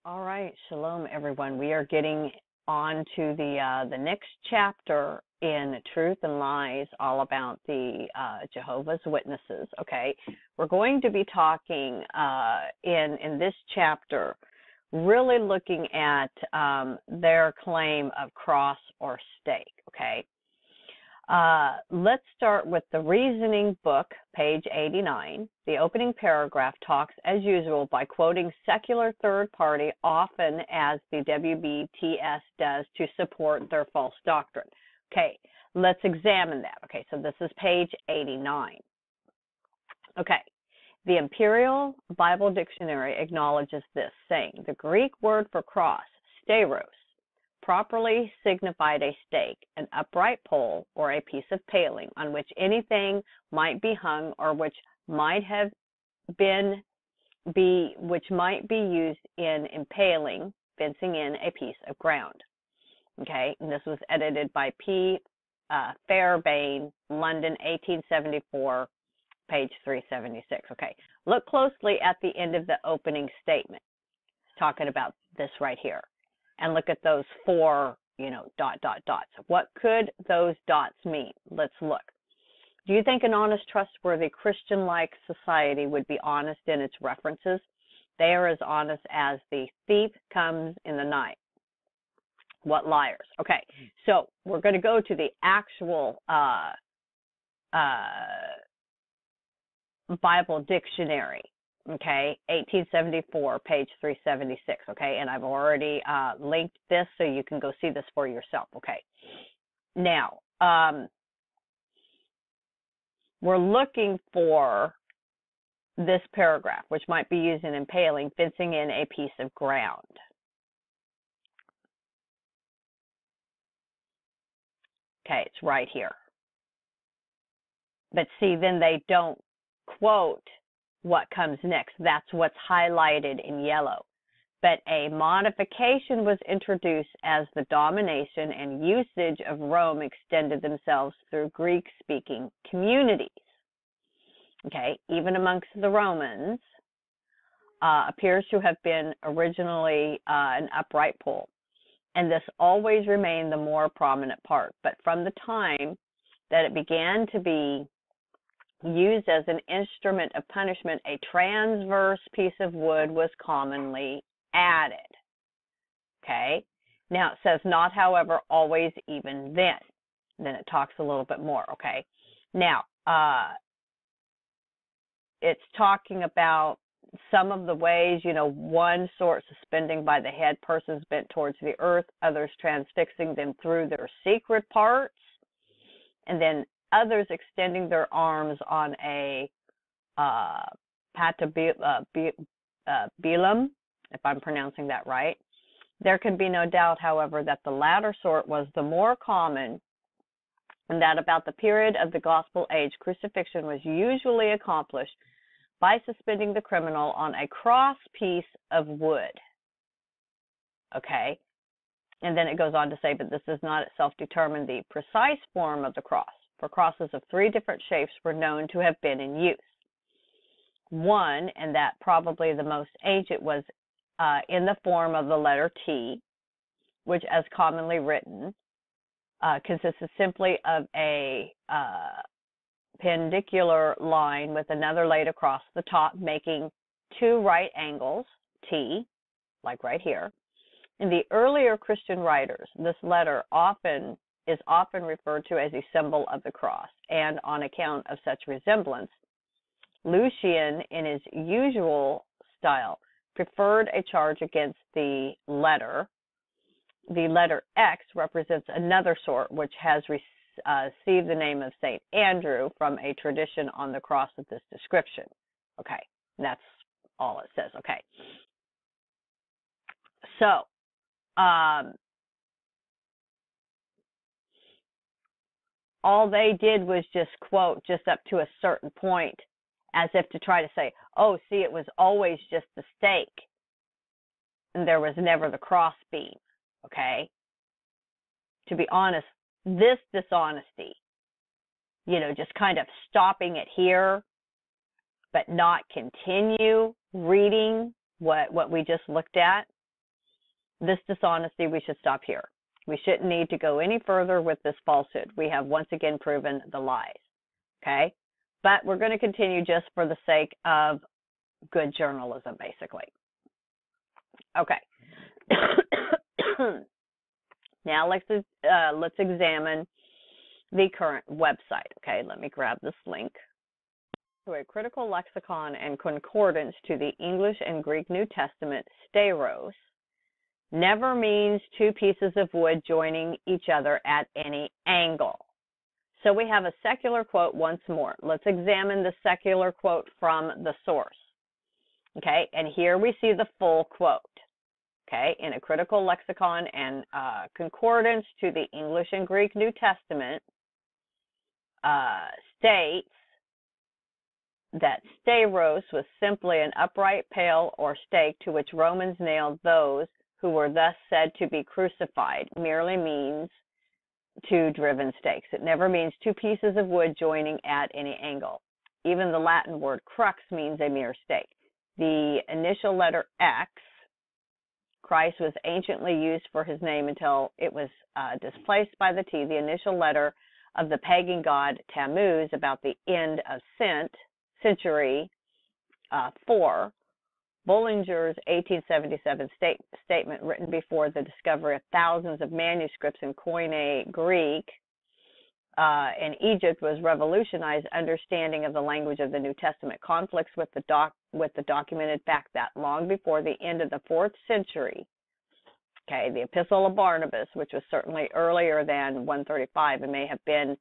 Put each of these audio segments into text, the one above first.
All right, shalom, everyone. We are getting on to the next chapter in Truth and Lies, all about the Jehovah's Witnesses. Okay, we're going to be talking in this chapter, really looking at their claim of cross or stake. Okay, let's start with the Reasoning book, page 89. The opening paragraph talks, as usual, by quoting secular third party, often as the WBTS does, to support their false doctrine. Okay, let's examine that. Okay, so this is page 89. Okay, the Imperial Bible Dictionary acknowledges this, saying, the Greek word for cross, steiros, properly signified a stake, an upright pole, or a piece of paling on which anything might be hung, or which might be used in impaling, fencing in a piece of ground. Okay, and this was edited by P. Fairbairn, London, 1874, page 376. Okay, look closely at the end of the opening statement, talking about this right here. And look at those four, dots. What could those dots mean? Let's look. Do you think an honest, trustworthy, Christian-like society would be honest in its references? They are as honest as the thief comes in the night. What liars? Okay, so we're going to go to the actual Bible dictionary. Okay, 1874, page 376, okay, and I've already linked this so you can go see this for yourself, okay. Now, we're looking for this paragraph, which might be used in impaling, fencing in a piece of ground. Okay, it's right here. But see, then they don't quote what comes next. That's what's highlighted in yellow. But a modification was introduced as the domination and usage of Rome extended themselves through Greek-speaking communities. Okay, even amongst the Romans, appears to have been originally an upright pole. And this always remained the more prominent part. But from the time that it began to be used as an instrument of punishment, a transverse piece of wood was commonly added. Okay? Now it says not, however, always, even then. Then it talks a little bit more, okay? Now, it's talking about some of the ways, one sort suspending by the head, persons bent towards the earth, others transfixing them through their secret parts, and then others extending their arms on a patibulum, if I'm pronouncing that right. There can be no doubt, however, that the latter sort was the more common, and that about the period of the Gospel age, crucifixion was usually accomplished by suspending the criminal on a cross piece of wood. Okay? And then it goes on to say, but this does not itself determine the precise form of the cross, for crosses of three different shapes were known to have been in use. One, and that probably the most ancient, was in the form of the letter T, which, as commonly written, consisted simply of a perpendicular line with another laid across the top, making two right angles, T, like right here. In the earlier Christian writers, this letter is often referred to as a symbol of the cross, and on account of such resemblance, Lucian, in his usual style, preferred a charge against the letter. The letter X represents another sort, which has received the name of St. Andrew from a tradition on the cross of this description. Okay, that's all it says. Okay. So, all they did was just quote just up to a certain point, as if to try to say, oh, see, it was always just the stake, and there was never the cross beam, okay? To be honest, this dishonesty, just kind of stopping it here, but not continue reading what we just looked at, this dishonesty, we should stop here. We shouldn't need to go any further with this falsehood. We have once again proven the lies. Okay? But we're going to continue just for the sake of good journalism, basically. Okay. Now let's examine the current website. Okay, let me grab this link. So a critical lexicon and concordance to the English and Greek New Testament, steiros, never means two pieces of wood joining each other at any angle. So we have a secular quote once more. Let's examine the secular quote from the source. Okay, and here we see the full quote. Okay, in a critical lexicon and concordance to the English and Greek New Testament, states that steiros was simply an upright pale or stake to which Romans nailed those who were thus said to be crucified. Merely means two driven stakes. It never means two pieces of wood joining at any angle. Even the Latin word crux means a mere stake. The initial letter X, Christ, was anciently used for his name until it was displaced by the T, the initial letter of the pagan god Tammuz, about the end of century 4. Bullinger's 1877 statement, written before the discovery of thousands of manuscripts in Koine Greek in Egypt, was revolutionized understanding of the language of the New Testament. Conflicts with the documented fact that long before the end of the 4th century, okay, the Epistle of Barnabas, which was certainly earlier than 135 and may have been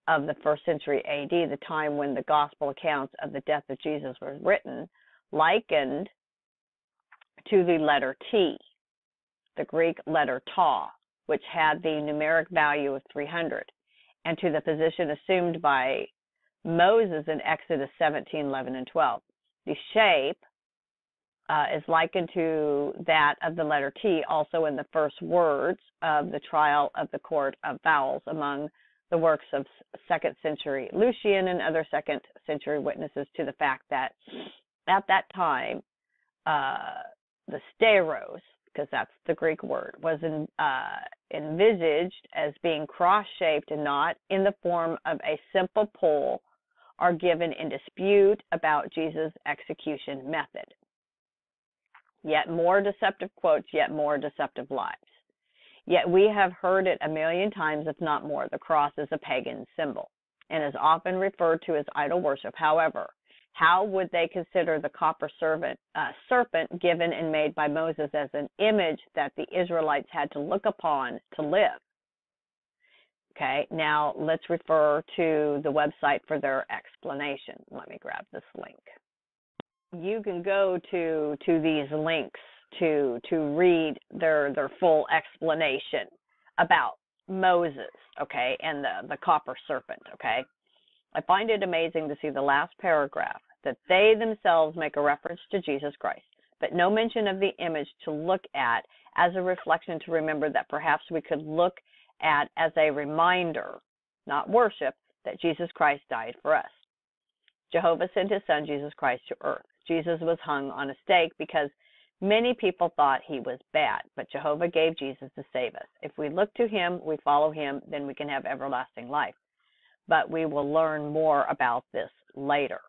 of the 1st century AD, the time when the gospel accounts of the death of Jesus was written, likened to the letter T, the Greek letter ta, which had the numeric value of 300, and to the position assumed by Moses in Exodus 17, 11, and 12. The shape is likened to that of the letter T, also in the first words of the trial of the court of vowels among the works of 2nd century Lucian and other 2nd century witnesses to the fact that at that time, the steiros, because that's the Greek word, was envisaged as being cross-shaped and not in the form of a simple pole, are given in dispute about Jesus' execution method. Yet more deceptive quotes, yet more deceptive lies. Yet we have heard it a million times, if not more. The cross is a pagan symbol and is often referred to as idol worship. However, how would they consider the copper serpent given and made by Moses as an image that the Israelites had to look upon to live? Okay, now let's refer to the website for their explanation. Let me grab this link. You can go to these links to read their full explanation about Moses, okay, and the copper serpent, okay. I find it amazing to see the last paragraph, that they themselves make a reference to Jesus Christ, but no mention of the image to look at as a reflection to remember that perhaps we could look at as a reminder, not worship, that Jesus Christ died for us. Jehovah sent his son, Jesus Christ, to earth. Jesus was hung on a stake because many people thought he was bad, but Jehovah gave Jesus to save us. If we look to him, we follow him, then we can have everlasting life. But we will learn more about this later.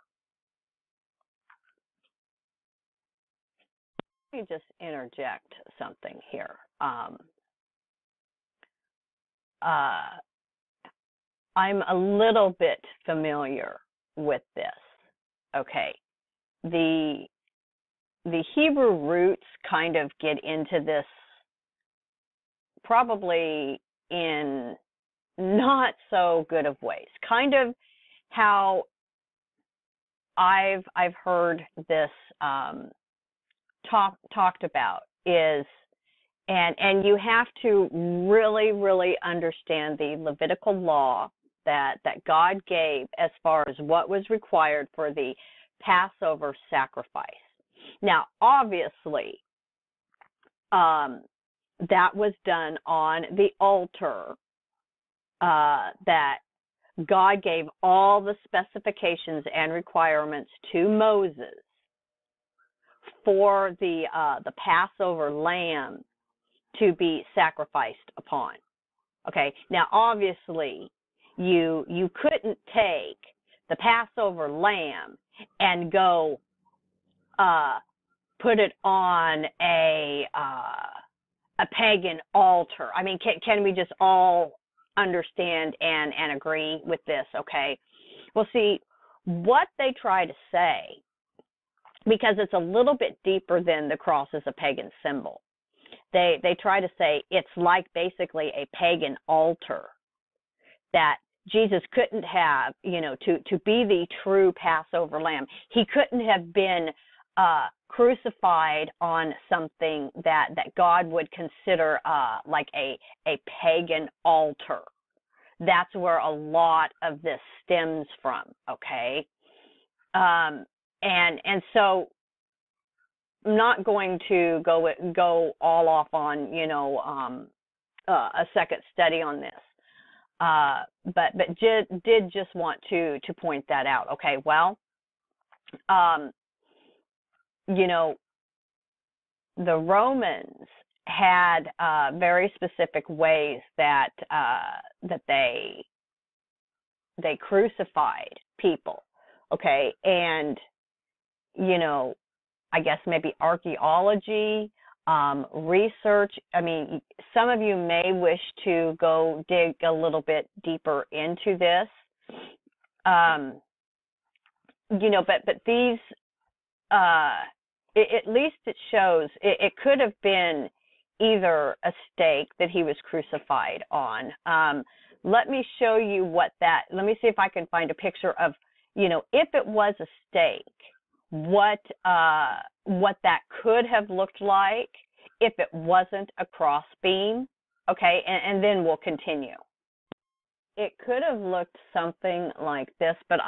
Let me just interject something here. I'm a little bit familiar with this. Okay. The Hebrew roots kind of get into this probably in not so good of ways. Kind of how I've heard this talked about is, and you have to really understand the Levitical law that God gave as far as what was required for the Passover sacrifice. Now, obviously, that was done on the altar, that God gave all the specifications and requirements to Moses for the Passover lamb to be sacrificed upon. Okay, now obviously you couldn't take the Passover lamb and go put it on a pagan altar. I mean, can we just all understand and agree with this? Okay, well, see, what they try to say, because it's a little bit deeper than the cross as a pagan symbol, they try to say it's like basically a pagan altar, that Jesus couldn't have, to be the true Passover lamb, he couldn't have been crucified on something that God would consider like a pagan altar. That's where a lot of this stems from, okay? And so I'm not going to go all off on, a second study on this. But did just want to point that out. Okay, well, the Romans had very specific ways that they crucified people. Okay, and I guess maybe archaeology, research. I mean, some of you may wish to go dig a little bit deeper into this. But these, at least it shows it could have been either a stake that he was crucified on. Let me show you let me see if I can find a picture of, if it was a stake, what that could have looked like if it wasn't a crossbeam. Okay, and then we'll continue. It could have looked something like this, but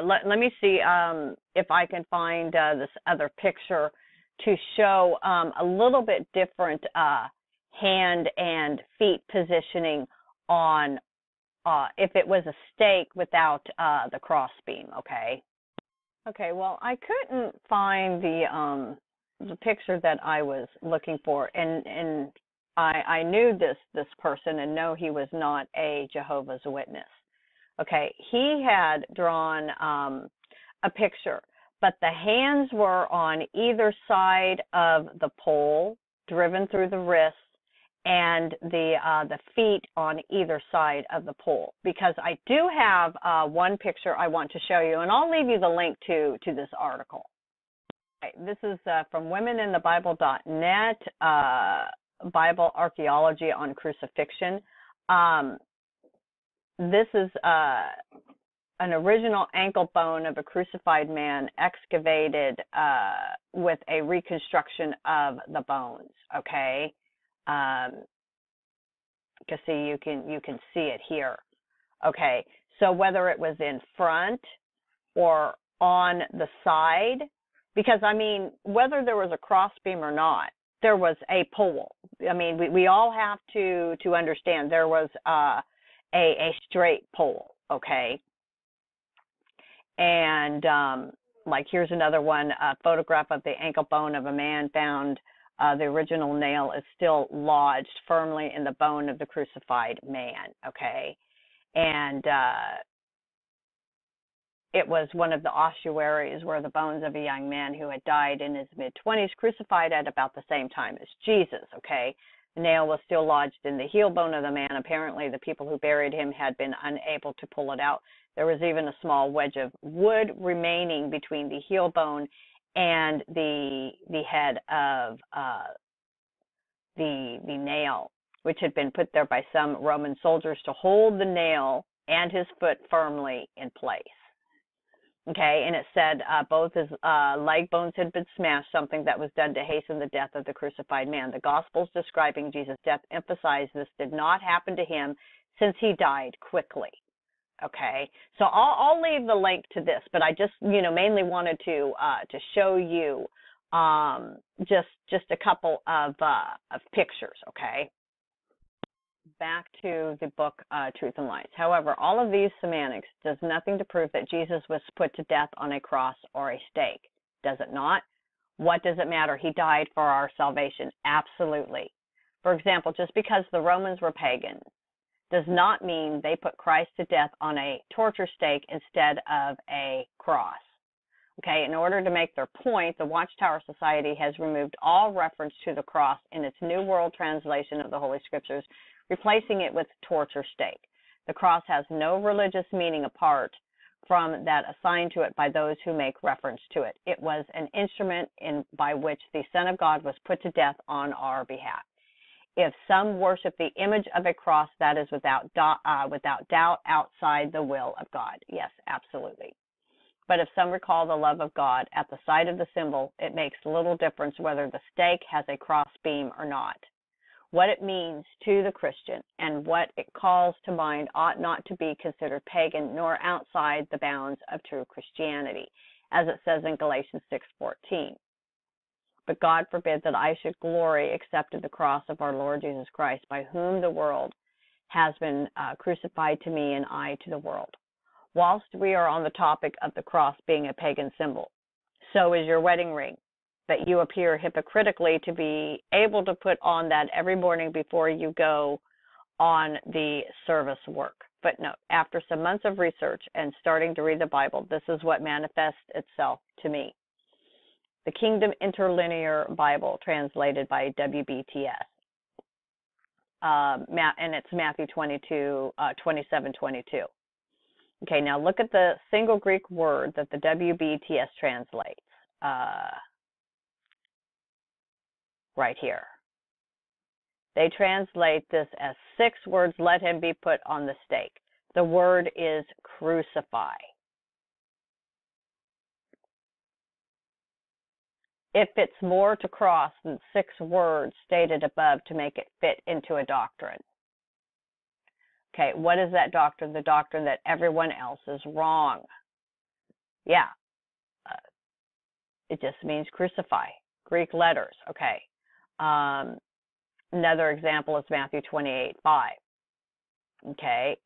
let me see if I can find this other picture to show a little bit different hand and feet positioning on if it was a stake without the crossbeam. Okay, well, I couldn't find the picture that I was looking for, and I knew this person and know he was not a Jehovah's Witness. Okay, he had drawn a picture, but the hands were on either side of the pole, driven through the wrists, and the feet on either side of the pole. Because I do have one picture I want to show you, and I'll leave you the link to this article. Okay, this is from womeninthebible.net, Bible Archaeology on Crucifixion. This is an original ankle bone of a crucified man excavated with a reconstruction of the bones. Okay, because see, you can see it here. Okay, so whether it was in front or on the side, because I mean, whether there was a crossbeam or not, there was a pole. I mean, we all have to understand there was a straight pole. Okay, and like here's another one, a photograph of the ankle bone of a man found. The original nail is still lodged firmly in the bone of the crucified man. Okay, and it was one of the ossuaries where the bones of a young man who had died in his mid-20s, crucified at about the same time as Jesus. Okay, the nail was still lodged in the heel bone of the man. Apparently, the people who buried him had been unable to pull it out. There was even a small wedge of wood remaining between the heel bone and the head of the nail, which had been put there by some Roman soldiers to hold the nail and his foot firmly in place. Okay, and it said both his leg bones had been smashed, something that was done to hasten the death of the crucified man. The Gospels describing Jesus' death emphasize this did not happen to him since he died quickly. Okay, so I'll leave the link to this, but I just mainly wanted to show you just a couple of pictures. Okay, back to the book Truth and Lies. However, all of these semantics does nothing to prove that Jesus was put to death on a cross or a stake. Does it not? What does it matter? He died for our salvation. Absolutely. For example, just because the Romans were pagans does not mean they put Christ to death on a torture stake instead of a cross. Okay, in order to make their point, the Watchtower Society has removed all reference to the cross in its New World Translation of the Holy Scriptures, replacing it with torture stake. The cross has no religious meaning apart from that assigned to it by those who make reference to it. It was an instrument by which the Son of God was put to death on our behalf. If some worship the image of a cross, that is without doubt outside the will of God. Yes, absolutely. But if some recall the love of God at the sight of the symbol, it makes little difference whether the stake has a cross beam or not. What it means to the Christian and what it calls to mind ought not to be considered pagan nor outside the bounds of true Christianity, as it says in Galatians 6:14. But God forbid that I should glory except in the cross of our Lord Jesus Christ, by whom the world has been crucified to me and I to the world. Whilst we are on the topic of the cross being a pagan symbol, so is your wedding ring, that you appear hypocritically to be able to put on that every morning before you go on the service work. But no, after some months of research and starting to read the Bible, this is what manifests itself to me. The Kingdom Interlinear Bible, translated by WBTS. And it's Matthew 27:22. Okay, now look at the single Greek word that the WBTS translates. Right here. They translate this as 6 words, let him be put on the stake. The word is crucify. It fits more to cross than 6 words stated above to make it fit into a doctrine. Okay, what is that doctrine? The doctrine that everyone else is wrong. Yeah, it just means crucify, Greek letters. Okay. Another example is Matthew 28:5. Okay.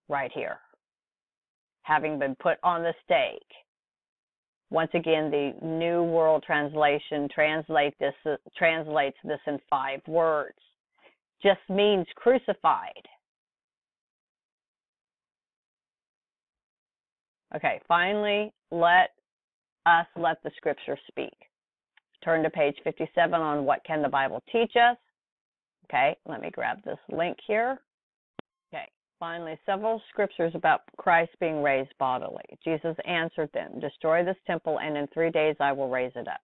Right here. Having been put on the stake. Once again, the New World Translation translates this in 5 words. Just means crucified. Okay, finally, let the Scripture speak. Turn to page 57 on what can the Bible teach us. Okay, let me grab this link here. Okay, finally, several scriptures about Christ being raised bodily. Jesus answered them, destroy this temple, and in 3 days I will raise it up.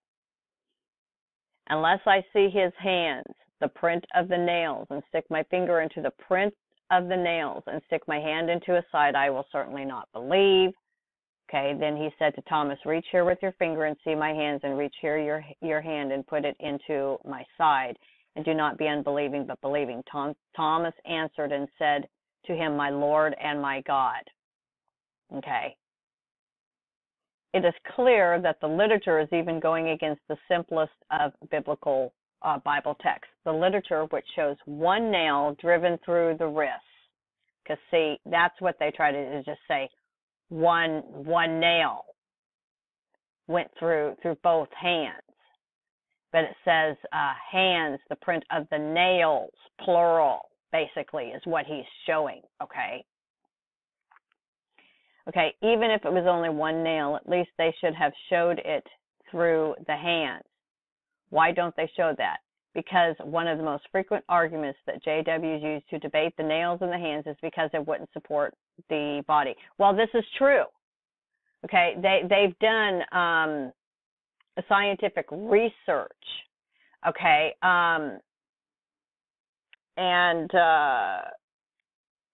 Unless I see his hands, the print of the nails, and stick my finger into the print of the nails, and stick my hand into his side, I will certainly not believe. Okay, then he said to Thomas, reach here with your finger and see my hands, and reach here your hand and put it into my side, and do not be unbelieving but believing. Thomas answered and said to him, my Lord and my God. Okay. It is clear that the literature is even going against the simplest of biblical Bible texts. The literature which shows one nail driven through the wrist. Because see, that's what they try to do, is just say one nail went through both hands. But it says hands, the print of the nails, plural, basically, is what he's showing, okay? Okay, even if it was only one nail, at least they should have showed it through the hands. Why don't they show that? Because one of the most frequent arguments that JWs use to debate the nails in the hands is because it wouldn't support the body. Well, this is true. Okay, they've done scientific research. Okay, and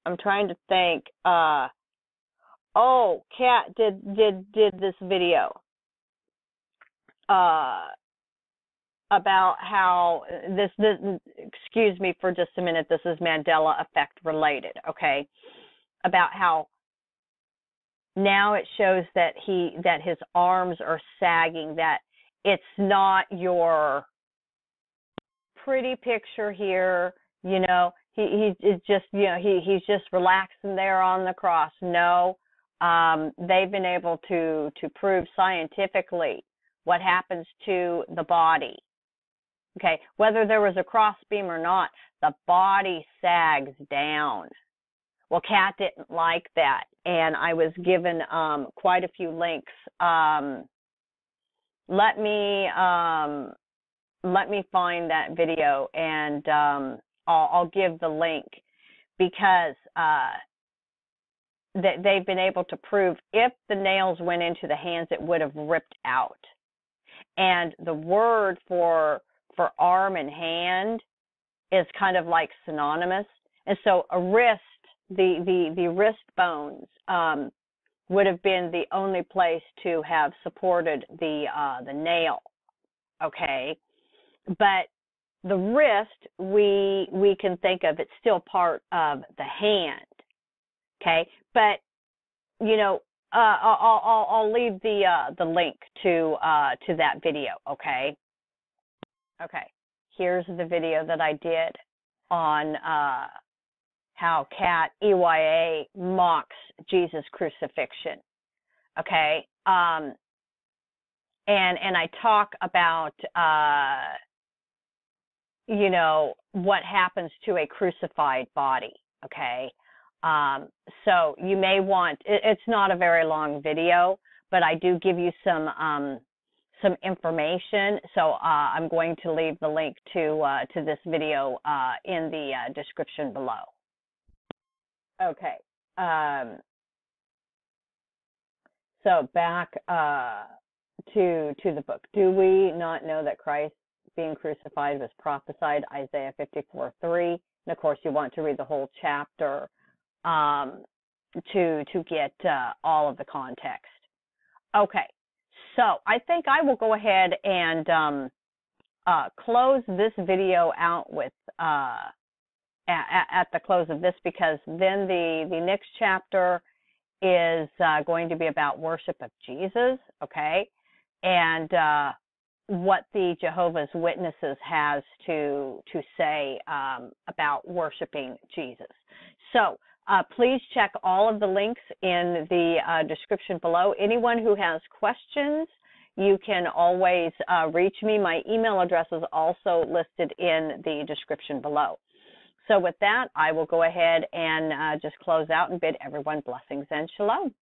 I'm trying to think. Kat did this video about how this. Excuse me for just a minute. This is Mandela Effect related. Okay, about how now it shows that his arms are sagging. That it's not your pretty picture here. You know, he's just, you know, he's just relaxing there on the cross. No. they've been able to prove scientifically what happens to the body. Okay, whether there was a crossbeam or not, the body sags down. Well, Kat didn't like that, and I was given quite a few links. Let me find that video, and I'll give the link, because that they've been able to prove if the nails went into the hands, it would have ripped out. And the word for arm and hand is kind of like synonymous. And so a wrist, the wrist bones would have been the only place to have supported the nail. Okay, but the wrist, we can think of, it's still part of the hand. Okay, but you know, I'll leave the link to that video. Okay. Okay. Here's the video that I did on how Kat EYA mocks Jesus' crucifixion. Okay. And I talk about you know, what happens to a crucified body. Okay. So you may want, it's not a very long video, but I do give you some information. So I'm going to leave the link to this video in the description below. Okay. So back to the book. Do we not know that Christ being crucified was prophesied? Isaiah 54:3. And of course, you want to read the whole chapter to get all of the context. Okay, so I think I will go ahead and close this video out with at the close of this, because then the next chapter is going to be about worship of Jesus. Okay, and what the Jehovah's Witnesses has to say about worshiping Jesus. So please check all of the links in the description below. Anyone who has questions, you can always reach me. My email address is also listed in the description below. So with that, I will go ahead and just close out and bid everyone blessings and shalom.